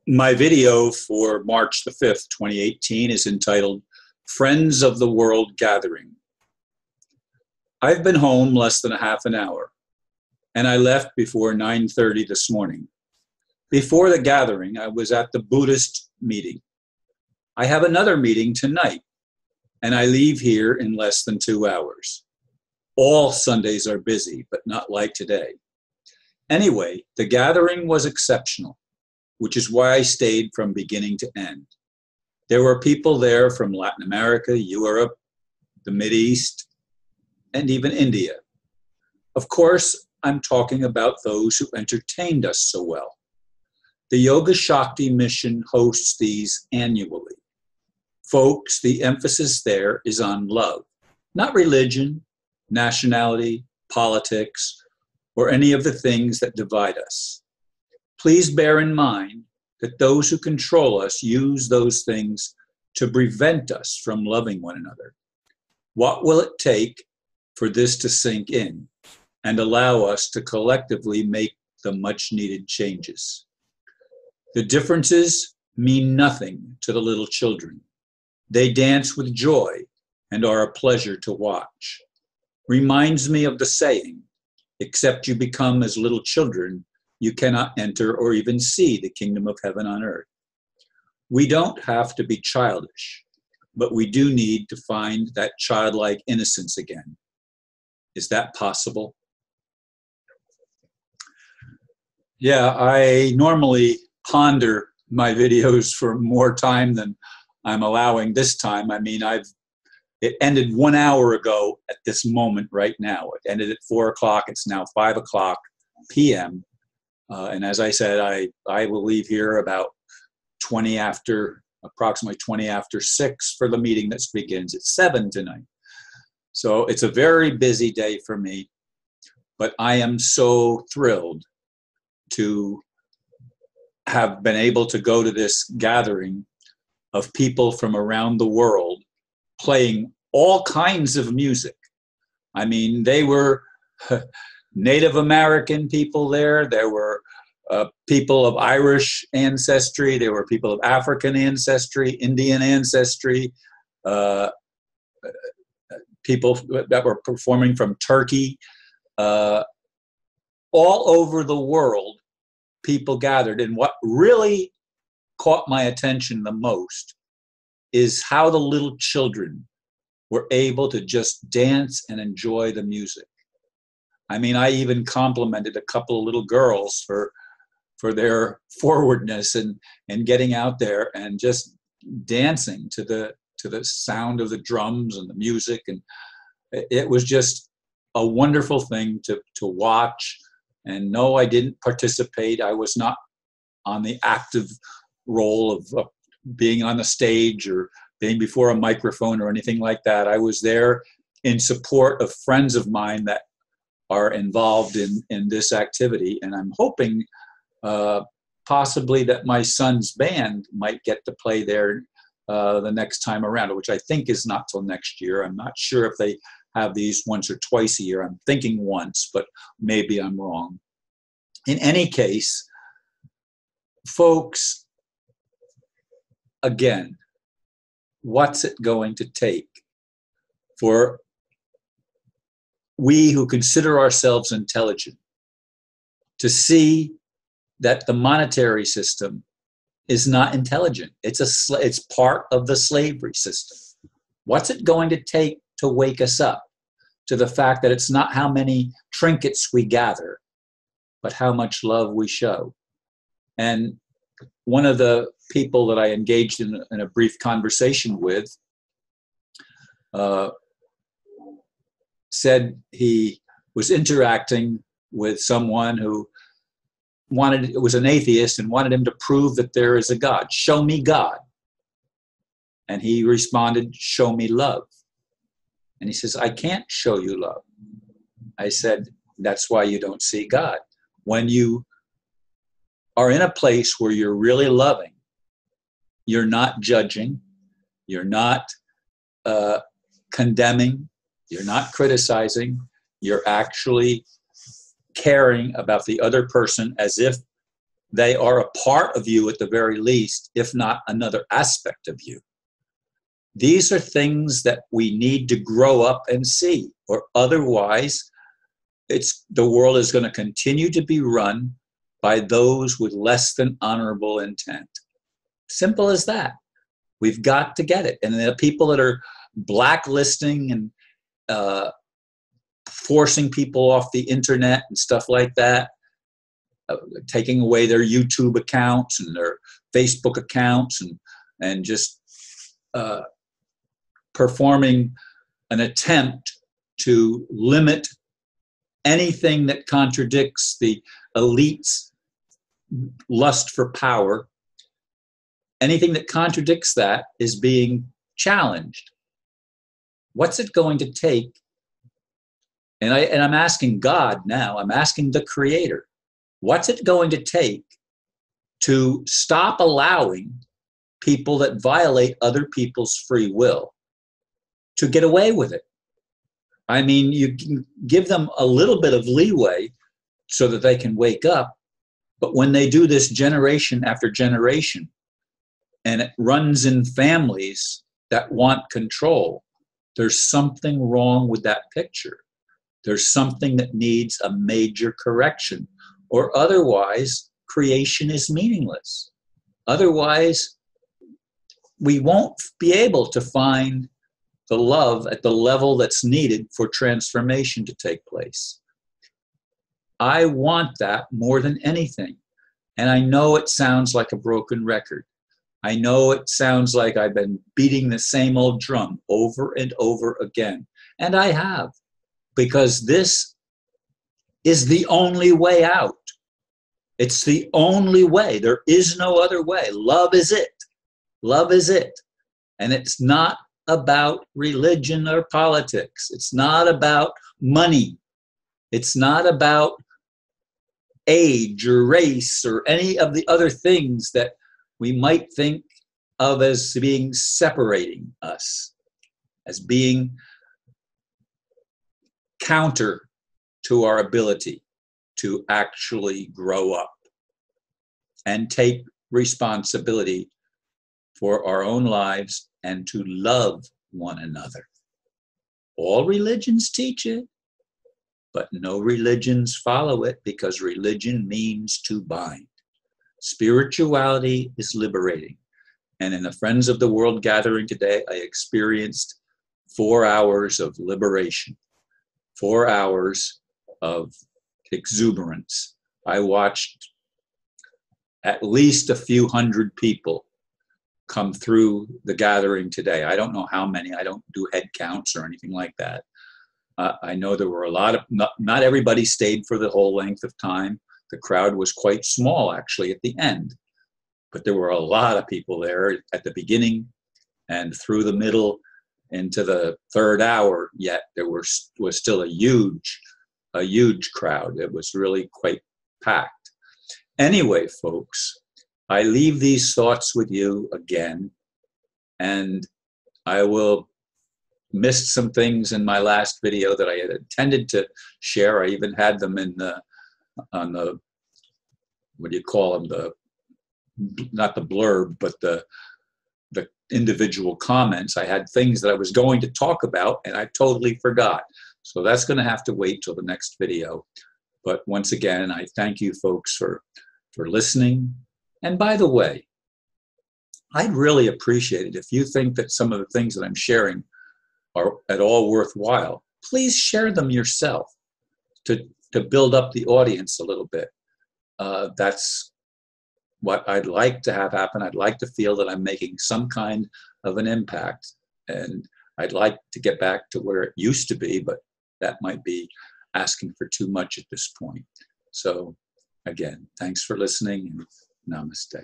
My video for March the 5th, 2018 is entitled Friends of the World Gathering. I've been home less than a half an hour, and I left before 9:30 this morning. Before the gathering, I was at the Buddhist meeting. I have another meeting tonight, and I leave here in less than 2 hours. All Sundays are busy, but not like today. Anyway, the gathering was exceptional, which is why I stayed from beginning to end. There were people there from Latin America, Europe, the Mideast, and even India. Of course, I'm talking about those who entertained us so well. The Yoga Shakti Mission hosts these annually. Folks, the emphasis there is on love, not religion, nationality, politics, or any of the things that divide us. Please bear in mind that those who control us use those things to prevent us from loving one another. What will it take for this to sink in and allow us to collectively make the much needed changes? The differences mean nothing to the little children. They dance with joy and are a pleasure to watch. Reminds me of the saying, except you become as little children, you cannot enter or even see the kingdom of heaven on earth. We don't have to be childish, but we do need to find that childlike innocence again. Is that possible? Yeah, I normally ponder my videos for more time than I'm allowing this time. I mean, it ended 1 hour ago at this moment right now. It ended at 4 o'clock. It's now 5 o'clock p.m. And as I said, I will leave here about approximately 20 after 6 for the meeting that begins at 7 tonight. So it's a very busy day for me, but I am so thrilled to have been able to go to this gathering of people from around the world playing all kinds of music. I mean, they were Native American people there. There were people of Irish ancestry. There were people of African ancestry, Indian ancestry, people that were performing from Turkey. All over the world, people gathered. And what really caught my attention the most is how the little children were able to just dance and enjoy the music. I mean, I even complimented a couple of little girls for their forwardness and getting out there and just dancing to the sound of the drums and the music. And it was just a wonderful thing to watch. And no, I didn't participate. I was not on the active role of being on the stage or being before a microphone or anything like that. I was there in support of friends of mine that are involved in this activity. And I'm hoping possibly that my son's band might get to play there the next time around, which I think is not till next year. I'm not sure if they have these once or twice a year. I'm thinking once, but maybe I'm wrong. In any case, folks, again, what's it going to take for we who consider ourselves intelligent to see that the monetary system is not intelligent? It's part of the slavery system. What's it going to take to wake us up to the fact that it's not how many trinkets we gather, but how much love we show? And one of the people that I engaged in a brief conversation with said he was interacting with someone who was an atheist and wanted him to prove that there is a God. Show me God. And he responded, show me love. And he says, I can't show you love. I said, that's why you don't see God. When you are in a place where you're really loving, you're not judging, you're not condemning, you're not criticizing, you're actually caring about the other person as if they are a part of you at the very least, if not another aspect of you. These are things that we need to grow up and see, or otherwise the world is going to continue to be run by those with less than honorable intent. Simple as that. We've got to get it. And the people that are blacklisting and forcing people off the internet and stuff like that, taking away their YouTube accounts and their Facebook accounts and just performing an attempt to limit anything that contradicts the elite's lust for power. Anything that contradicts that is being challenged. What's it going to take? And I'm asking God now, I'm asking the Creator, what's it going to take to stop allowing people that violate other people's free will to get away with it? I mean, you can give them a little bit of leeway so that they can wake up, but when they do this generation after generation, and it runs in families that want control, there's something wrong with that picture. There's something that needs a major correction, or otherwise creation is meaningless. Otherwise, we won't be able to find the love at the level that's needed for transformation to take place. I want that more than anything. And I know it sounds like a broken record. I know it sounds like I've been beating the same old drum over and over again. And I have, because this is the only way out. It's the only way. There is no other way. Love is it. Love is it. And it's not about religion or politics. It's not about money. It's not about age or race or any of the other things that we might think of as being separating us, as being counter to our ability to actually grow up and take responsibility for our own lives and to love one another. All religions teach it, but no religions follow it, because religion means to bind. Spirituality is liberating. And in the Friends of the World gathering today, I experienced 4 hours of liberation, 4 hours of exuberance. I watched at least a few hundred people come through the gathering today. I don't know how many. I don't do head counts or anything like that. I know there were a lot of, not everybody stayed for the whole length of time. The crowd was quite small, actually, at the end. But there were a lot of people there at the beginning and through the middle into the third hour, yet there was still a huge crowd. It was really quite packed. Anyway, folks, I leave these thoughts with you again, and I will miss some things in my last video that I had intended to share. I even had them on the, what do you call them, not the blurb, but the individual comments. I had things that I was going to talk about and I totally forgot. So that's going to have to wait till the next video. But once again, I thank you folks for listening. And by the way, I'd really appreciate it if you think that some of the things that I'm sharing are at all worthwhile. Please share them yourself to build up the audience a little bit. That's what I'd like to have happen. I'd like to feel that I'm making some kind of an impact. And I'd like to get back to where it used to be, but that might be asking for too much at this point. So again, thanks for listening, and namaste.